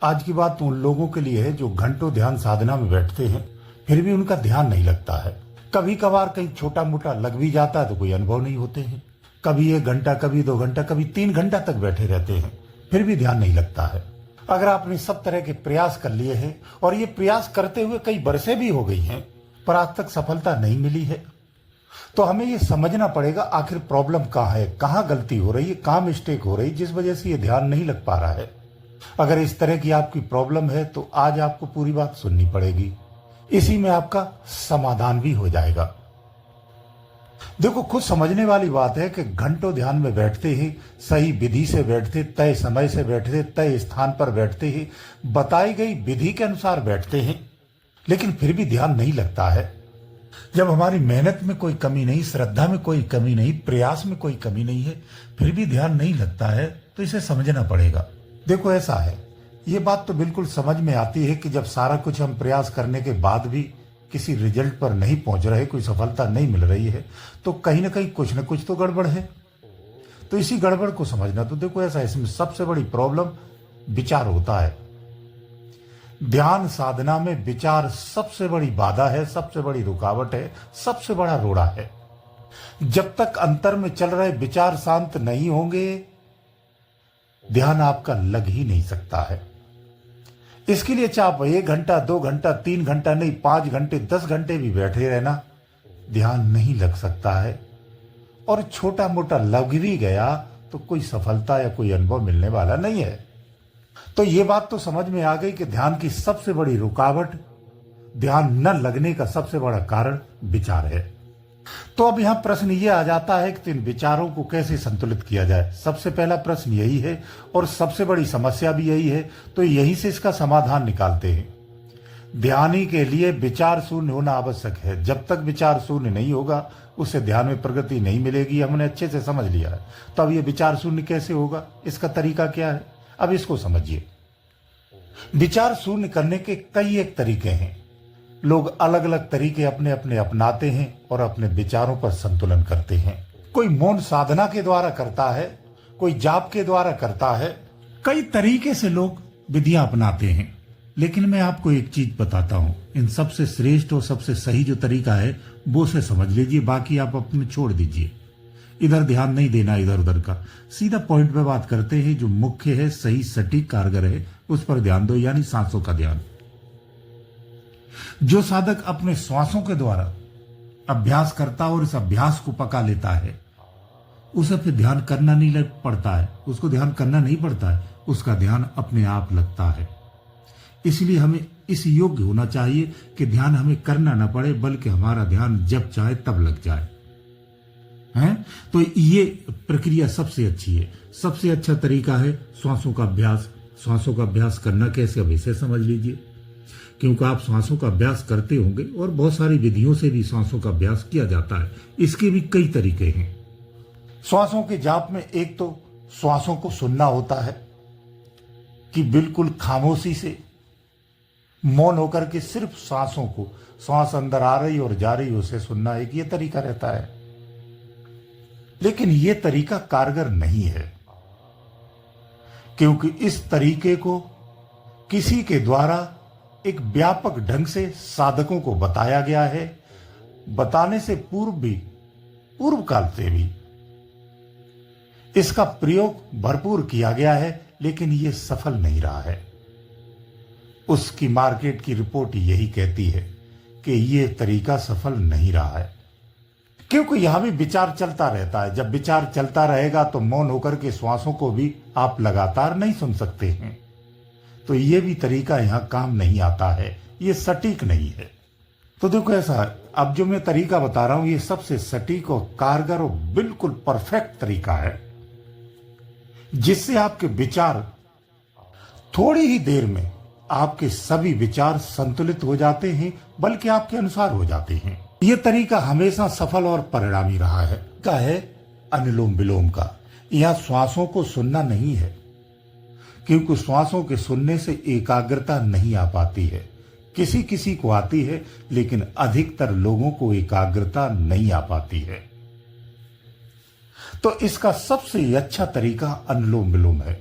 आज की बात उन लोगों के लिए है जो घंटों ध्यान साधना में बैठते हैं, फिर भी उनका ध्यान नहीं लगता है। कभी कभार कहीं छोटा मोटा लग भी जाता है तो कोई अनुभव नहीं होते हैं। कभी 1 घंटा, कभी 2 घंटा, कभी 3 घंटा तक बैठे रहते हैं, फिर भी ध्यान नहीं लगता है। अगर आपने सब तरह के प्रयास कर लिए हैं और ये प्रयास करते हुए कई बरसें भी हो गई हैं, पर आज तक सफलता नहीं मिली है, तो हमें ये समझना पड़ेगा आखिर प्रॉब्लम कहाँ है, कहाँ गलती हो रही है, कहाँ मिस्टेक हो रही है जिस वजह से ये ध्यान नहीं लग पा रहा है। अगर इस तरह की आपकी प्रॉब्लम है तो आज आपको पूरी बात सुननी पड़ेगी, इसी में आपका समाधान भी हो जाएगा। देखो, खुद समझने वाली बात है कि घंटों ध्यान में बैठते ही, सही विधि से बैठते, तय समय से बैठते, तय स्थान पर बैठते ही, बताई गई विधि के अनुसार बैठते हैं, लेकिन फिर भी ध्यान नहीं लगता है। जब हमारी मेहनत में कोई कमी नहीं, श्रद्धा में कोई कमी नहीं, प्रयास में कोई कमी नहीं है, फिर भी ध्यान नहीं लगता है, तो इसे समझना पड़ेगा। देखो, ऐसा है, ये बात तो बिल्कुल समझ में आती है कि जब सारा कुछ हम प्रयास करने के बाद भी किसी रिजल्ट पर नहीं पहुंच रहे, कोई सफलता नहीं मिल रही है, तो कहीं ना कहीं कुछ ना कुछ तो गड़बड़ है। तो इसी गड़बड़ को समझना, तो देखो ऐसा है, इसमें सबसे बड़ी प्रॉब्लम विचार होता है। ध्यान साधना में विचार सबसे बड़ी बाधा है, सबसे बड़ी रुकावट है, सबसे बड़ा रोड़ा है। जब तक अंतर में चल रहे विचार शांत नहीं होंगे, ध्यान आपका लग ही नहीं सकता है। इसके लिए चाहे आप 1 घंटा, 2 घंटा, 3 घंटा नहीं, 5 घंटे, 10 घंटे भी बैठे रहना, ध्यान नहीं लग सकता है। और छोटा मोटा लग भी गया तो कोई सफलता या कोई अनुभव मिलने वाला नहीं है। तो ये बात तो समझ में आ गई कि ध्यान की सबसे बड़ी रुकावट, ध्यान न लगने का सबसे बड़ा कारण विचार है। तो अब यहां प्रश्न ये आ जाता है कि इन विचारों को कैसे संतुलित किया जाए। सबसे पहला प्रश्न यही है और सबसे बड़ी समस्या भी यही है, तो यही से इसका समाधान निकालते हैं। ध्यानी के लिए विचार शून्य होना आवश्यक है। जब तक विचार शून्य नहीं होगा, उससे ध्यान में प्रगति नहीं मिलेगी, हमने अच्छे से समझ लिया है। तो अब ये विचार शून्य कैसे होगा, इसका तरीका क्या है, अब इसको समझिए। विचार शून्य करने के कई एक तरीके हैं। लोग अलग अलग तरीके अपने अपने अपनाते हैं और अपने विचारों पर संतुलन करते हैं। कोई मौन साधना के द्वारा करता है, कोई जाप के द्वारा करता है, कई तरीके से लोग विधियां अपनाते हैं। लेकिन मैं आपको एक चीज बताता हूं, इन सबसे श्रेष्ठ और सबसे सही जो तरीका है वो से समझ लीजिए, बाकी आप अपने छोड़ दीजिए। इधर ध्यान नहीं देना, इधर उधर का, सीधा पॉइंट पे बात करते हैं। जो मुख्य है, सही, सटीक, कारगर है, उस पर ध्यान दो, यानी सांसों का ध्यान। जो साधक अपने श्वासों के द्वारा अभ्यास करता और इस अभ्यास को पका लेता है, उसे फिर ध्यान करना नहीं लग पड़ता है, उसको ध्यान करना नहीं पड़ता है, उसका ध्यान अपने आप लगता है। इसलिए हमें इस योग्य होना चाहिए कि ध्यान हमें करना ना पड़े, बल्कि हमारा ध्यान जब चाहे तब लग जाए। हैं? तो ये प्रक्रिया सबसे अच्छी है। सबसे अच्छा तरीका है श्वासों का अभ्यास। श्वासों का अभ्यास करना कैसे, अब इसे समझ लीजिए। क्योंकि आप श्वासों का अभ्यास करते होंगे और बहुत सारी विधियों से भी श्वासों का अभ्यास किया जाता है। इसके भी कई तरीके हैं। श्वासों के जाप में एक तो श्वासों को सुनना होता है कि बिल्कुल खामोशी से मौन होकर के सिर्फ सांसों को, सांस अंदर आ रही और जा रही, उसे सुनना, एक ये तरीका रहता है। लेकिन ये तरीका कारगर नहीं है, क्योंकि इस तरीके को किसी के द्वारा एक व्यापक ढंग से साधकों को बताया गया है। बताने से पूर्व भी, पूर्व काल से भी इसका प्रयोग भरपूर किया गया है, लेकिन यह सफल नहीं रहा है। उसकी मार्केट की रिपोर्ट यही कहती है कि यह तरीका सफल नहीं रहा है, क्योंकि यहां भी विचार चलता रहता है। जब विचार चलता रहेगा तो मौन होकर के श्वासों को भी आप लगातार नहीं सुन सकते हैं। तो ये भी तरीका यहां काम नहीं आता है, ये सटीक नहीं है। तो देखो ऐसा है, अब जो मैं तरीका बता रहा हूं, ये सबसे सटीक और कारगर और बिल्कुल परफेक्ट तरीका है, जिससे आपके विचार थोड़ी ही देर में, आपके सभी विचार संतुलित हो जाते हैं, बल्कि आपके अनुसार हो जाते हैं। यह तरीका हमेशा सफल और परिणामी रहा है। का है अनुलोम विलोम का। यह श्वासों को सुनना नहीं है, क्योंकि श्वासों के सुनने से एकाग्रता नहीं आ पाती है। किसी किसी को आती है, लेकिन अधिकतर लोगों को एकाग्रता नहीं आ पाती है। तो इसका सबसे अच्छा तरीका अनुलोम विलोम है।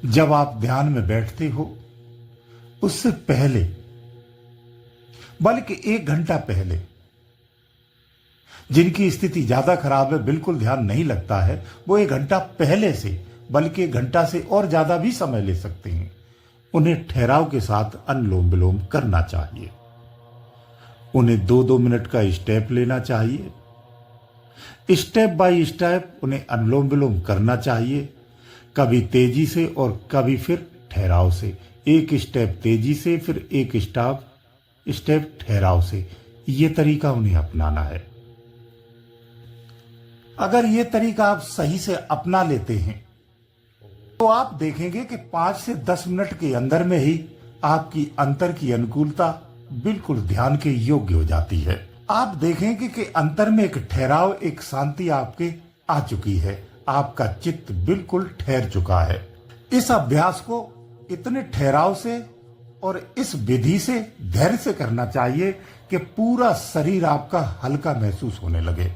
जब आप ध्यान में बैठते हो उससे पहले, बल्कि 1 घंटा पहले, जिनकी स्थिति ज्यादा खराब है, बिल्कुल ध्यान नहीं लगता है, वो 1 घंटा पहले से, बल्कि 1 घंटा से और ज्यादा भी समय ले सकते हैं। उन्हें ठहराव के साथ अनुलोम विलोम करना चाहिए। उन्हें 2-2 मिनट का स्टेप लेना चाहिए। स्टेप बाय स्टेप उन्हें अनुलोम विलोम करना चाहिए, कभी तेजी से और कभी फिर ठहराव से। एक स्टेप तेजी से, फिर एक स्टेप ठहराव से। ये तरीका उन्हें अपनाना है। अगर ये तरीका आप सही से अपना लेते हैं तो आप देखेंगे कि 5 से 10 मिनट के अंदर में ही आपकी अंतर की अनुकूलता बिल्कुल ध्यान के योग्य हो जाती है। आप देखेंगे कि अंतर में एक ठहराव, एक शांति आपके आ चुकी है। आपका चित्त बिल्कुल ठहर चुका है। इस अभ्यास को इतने ठहराव से और इस विधि से, धैर्य से करना चाहिए कि पूरा शरीर आपका हल्का महसूस होने लगे।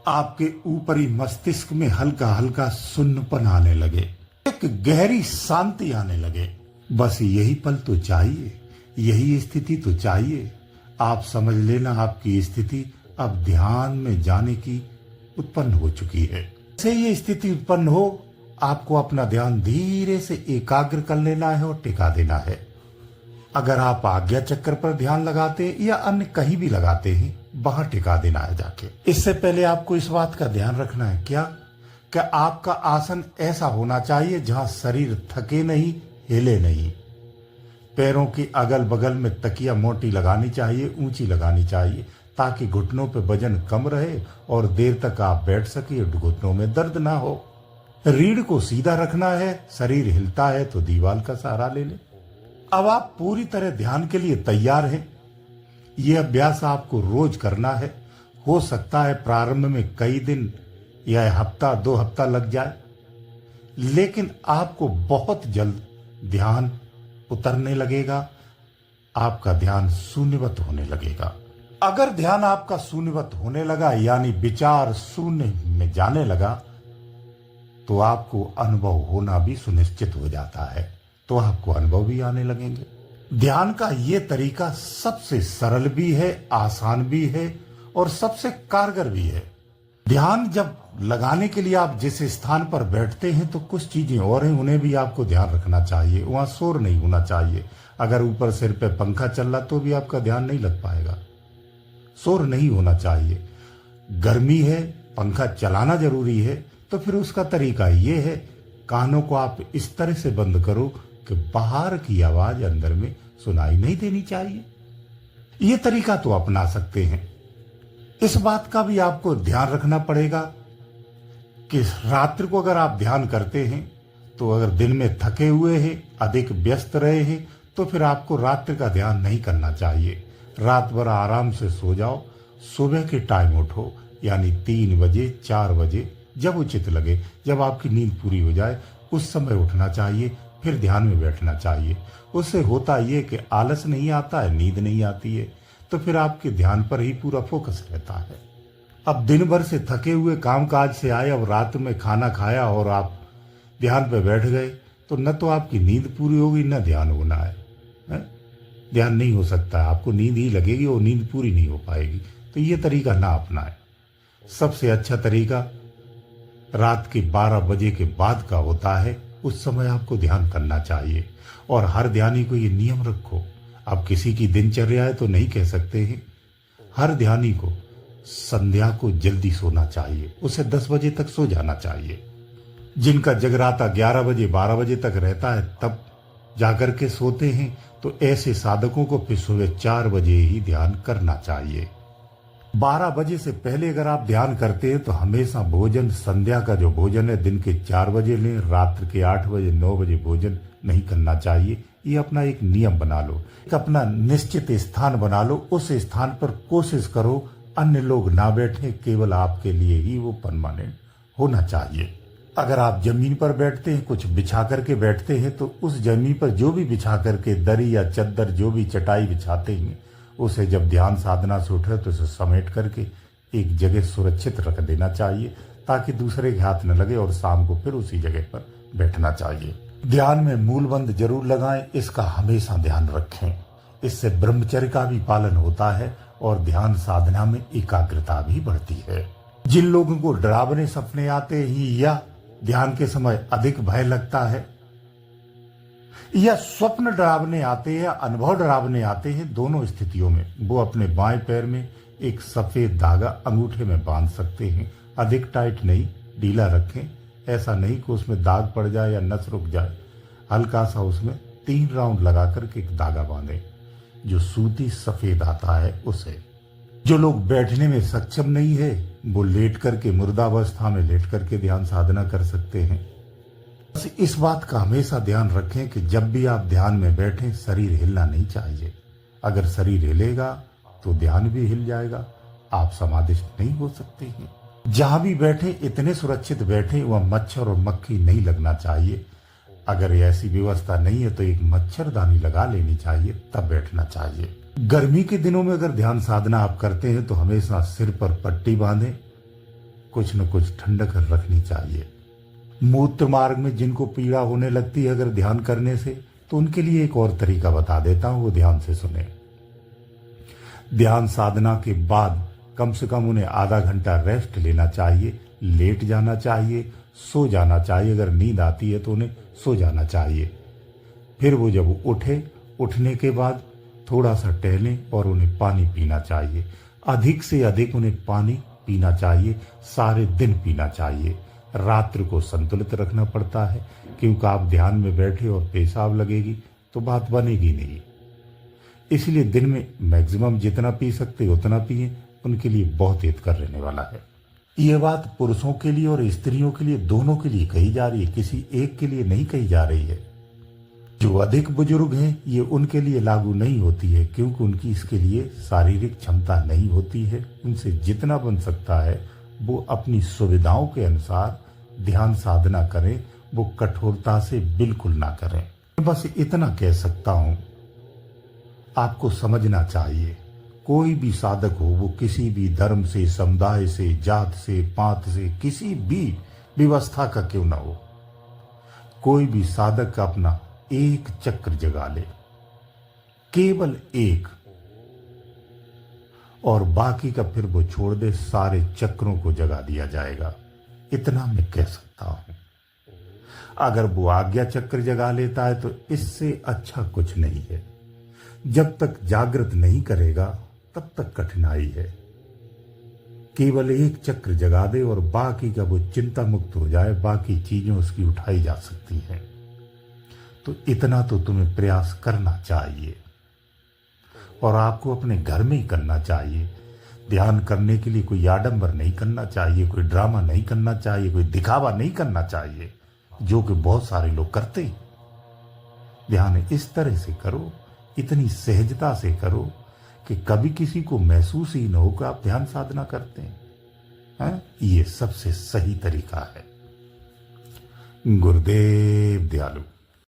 आपके ऊपरी मस्तिष्क में हल्का हल्का सुन्नपन आने लगे, एक गहरी शांति आने लगे। बस यही पल तो चाहिए, यही स्थिति तो चाहिए। आप समझ लेना, आपकी स्थिति अब ध्यान में जाने की उत्पन्न हो चुकी है। जैसे ये स्थिति उत्पन्न हो, आपको अपना ध्यान धीरे से एकाग्र कर लेना है और टिका देना है। अगर आप आज्ञा चक्र पर ध्यान लगाते हैं या अन्य कहीं भी लगाते हैं, वहां टिका देना है जाके। इससे पहले आपको इस बात का ध्यान रखना है क्या कि आपका आसन ऐसा होना चाहिए जहां शरीर थके नहीं, हिले नहीं। पैरों की अगल बगल में तकिया मोटी लगानी चाहिए, ऊंची लगानी चाहिए, ताकि घुटनों पे वजन कम रहे और देर तक आप बैठ सके, घुटनों में दर्द ना हो। रीढ़ को सीधा रखना है। शरीर हिलता है तो दीवार का सहारा ले ले। अब आप पूरी तरह ध्यान के लिए तैयार हैं। यह अभ्यास आपको रोज करना है। हो सकता है प्रारंभ में कई दिन या हफ्ता 2 हफ्ता लग जाए, लेकिन आपको बहुत जल्द ध्यान उतरने लगेगा। आपका ध्यान शून्यवत होने लगेगा। अगर ध्यान आपका शून्यवत होने लगा, यानी विचार शून्य में जाने लगा, तो आपको अनुभव होना भी सुनिश्चित हो जाता है। तो आपको अनुभव भी आने लगेंगे। ध्यान का ये तरीका सबसे सरल भी है, आसान भी है और सबसे कारगर भी है। ध्यान जब लगाने के लिए आप जिस स्थान पर बैठते हैं तो कुछ चीजें और हैं, उन्हें भी आपको ध्यान रखना चाहिए। वहां शोर नहीं होना चाहिए। अगर ऊपर सिर पे पंखा चल रहा तो भी आपका ध्यान नहीं लग पाएगा। शोर नहीं होना चाहिए। गर्मी है, पंखा चलाना जरूरी है, तो फिर उसका तरीका ये है, कानों को आप इस तरह से बंद करो कि बाहर की आवाज अंदर में सुनाई नहीं देनी चाहिए। ये तरीका तो अपना सकते हैं। इस बात का भी आपको ध्यान रखना पड़ेगा कि रात्रि को अगर आप ध्यान करते हैं तो अगर दिन में थके हुए हैं, अधिक व्यस्त रहे हैं, तो फिर आपको रात्रि का ध्यान नहीं करना चाहिए। रात भर आराम से सो जाओ। सुबह के टाइम उठो, यानी 3 बजे 4 बजे, जब उचित लगे, जब आपकी नींद पूरी हो जाए उस समय उठना चाहिए, फिर ध्यान में बैठना चाहिए। उससे होता ये कि आलस नहीं आता है, नींद नहीं आती है, तो फिर आपके ध्यान पर ही पूरा फोकस रहता है। अब दिन भर से थके हुए कामकाज से आए, अब रात में खाना खाया और आप ध्यान पे बैठ गए, तो न तो आपकी नींद पूरी होगी न ध्यान होना है। ध्यान नहीं हो सकता है, आपको नींद ही लगेगी और नींद पूरी नहीं हो पाएगी। तो ये तरीका ना अपनाएं। सबसे अच्छा तरीका रात के 12 बजे के बाद का होता है। उस समय आपको ध्यान करना चाहिए। और हर ध्यानी को ये नियम रखो। अब किसी की दिनचर्या है तो नहीं कह सकते हैं। हर ध्यानी को संध्या को जल्दी सोना चाहिए, उसे 10 बजे तक सो जाना चाहिए। जिनका जगराता 11 बजे 12 बजे तक रहता है तब जाकर के सोते हैं, तो ऐसे साधकों को फिर सुबह 4 बजे ही ध्यान करना चाहिए। 12 बजे से पहले अगर आप ध्यान करते हैं तो हमेशा भोजन, संध्या का जो भोजन है दिन के 4 बजे लें, रात्र के 8 बजे 9 बजे भोजन नहीं करना चाहिए। ये अपना एक नियम बना लो, एक अपना निश्चित स्थान बना लो। उस स्थान पर कोशिश करो अन्य लोग ना बैठे, केवल आपके लिए ही वो परमानेंट होना चाहिए। अगर आप जमीन पर बैठते हैं, कुछ बिछा करके बैठते हैं, तो उस जमीन पर जो भी बिछा करके दरी या चद्दर, जो भी चटाई बिछाते हैं, उसे जब ध्यान साधना से उठे तो उसे समेट करके एक जगह सुरक्षित रख देना चाहिए, ताकि दूसरे के हाथ न लगे और शाम को फिर उसी जगह पर बैठना चाहिए। ध्यान में मूलबंध जरूर लगाएं, इसका हमेशा ध्यान रखें। इससे ब्रह्मचर्य का भी पालन होता है और ध्यान साधना में एकाग्रता भी बढ़ती है। जिन लोगों को डरावने सपने आते ही या ध्यान के समय अधिक भय लगता है या स्वप्न डरावने आते हैं या अनुभव डरावने आते हैं, दोनों स्थितियों में वो अपने बाएं पैर में एक सफेद धागा अंगूठे में बांध सकते हैं। अधिक टाइट नहीं, ढीला रखें। ऐसा नहीं कि उसमें दाग पड़ जाए या नस रुक जाए। हल्का सा उसमें 3 राउंड लगा करके एक धागा बांधें, जो सूती सफेद आता है उसे। जो लोग बैठने में सक्षम नहीं है वो लेट करके, मुर्दावस्था में लेट करके ध्यान साधना कर सकते हैं। बस इस बात का हमेशा ध्यान रखें कि जब भी आप ध्यान में बैठें शरीर हिलना नहीं चाहिए। अगर शरीर हिलेगा तो ध्यान भी हिल जाएगा, आप समाधिस्थ नहीं हो सकते हैं। जहां भी बैठे इतने सुरक्षित बैठे वह मच्छर और मक्खी नहीं लगना चाहिए। अगर ऐसी व्यवस्था नहीं है तो एक मच्छरदानी लगा लेनी चाहिए, तब बैठना चाहिए। गर्मी के दिनों में अगर ध्यान साधना आप करते हैं तो हमेशा सिर पर पट्टी बांधें, कुछ न कुछ ठंडक रखनी चाहिए। मूत्र मार्ग में जिनको पीड़ा होने लगती है अगर ध्यान करने से, तो उनके लिए एक और तरीका बता देता हूं, वो ध्यान से सुने। ध्यान साधना के बाद कम से कम उन्हें आधा घंटा रेस्ट लेना चाहिए, लेट जाना चाहिए, सो जाना चाहिए। अगर नींद आती है तो उन्हें सो जाना चाहिए। फिर वो जब उठने के बाद थोड़ा सा टहलें और उन्हें पानी पीना चाहिए। अधिक से अधिक उन्हें पानी पीना चाहिए, सारे दिन पीना चाहिए। रात्रि को संतुलित रखना पड़ता है, क्योंकि आप ध्यान में बैठे और पेशाब लगेगी तो बात बनेगी नहीं। इसलिए दिन में मैक्सिमम जितना पी सकते उतना पिए, उनके लिए बहुत हितकर रहने वाला है। ये बात पुरुषों के लिए और स्त्रियों के लिए, दोनों के लिए कही जा रही है, किसी एक के लिए नहीं कही जा रही है। जो अधिक बुजुर्ग हैं ये उनके लिए लागू नहीं होती है, क्योंकि उनकी इसके लिए शारीरिक क्षमता नहीं होती है। उनसे जितना बन सकता है वो अपनी सुविधाओं के अनुसार ध्यान साधना करें, वो कठोरता से बिल्कुल ना करें। बस इतना कह सकता हूं, आपको समझना चाहिए कोई भी साधक हो, वो किसी भी धर्म से, समुदाय से, जात से, पात से, किसी भी व्यवस्था का क्यों ना हो, कोई भी साधक अपना एक चक्र जगा ले, केवल एक, और बाकी का फिर वो छोड़ दे, सारे चक्रों को जगा दिया जाएगा। इतना मैं कह सकता हूं। अगर वो आज्ञा चक्र जगा लेता है तो इससे अच्छा कुछ नहीं है। जब तक जागृत नहीं करेगा तब तक कठिनाई है। केवल एक चक्र जगा दे और बाकी का वो चिंता मुक्त हो जाए, बाकी चीजें उसकी उठाई जा सकती हैं। तो इतना तो तुम्हें प्रयास करना चाहिए, और आपको अपने घर में ही करना चाहिए। ध्यान करने के लिए कोई आडंबर नहीं करना चाहिए, कोई ड्रामा नहीं करना चाहिए, कोई दिखावा नहीं करना चाहिए, जो कि बहुत सारे लोग करते हैं। ध्यान इस तरह से करो, इतनी सहजता से करो कि कभी किसी को महसूस ही न हो कि आप ध्यान साधना करते हैं। ये सबसे सही तरीका है। गुरुदेव दयालु।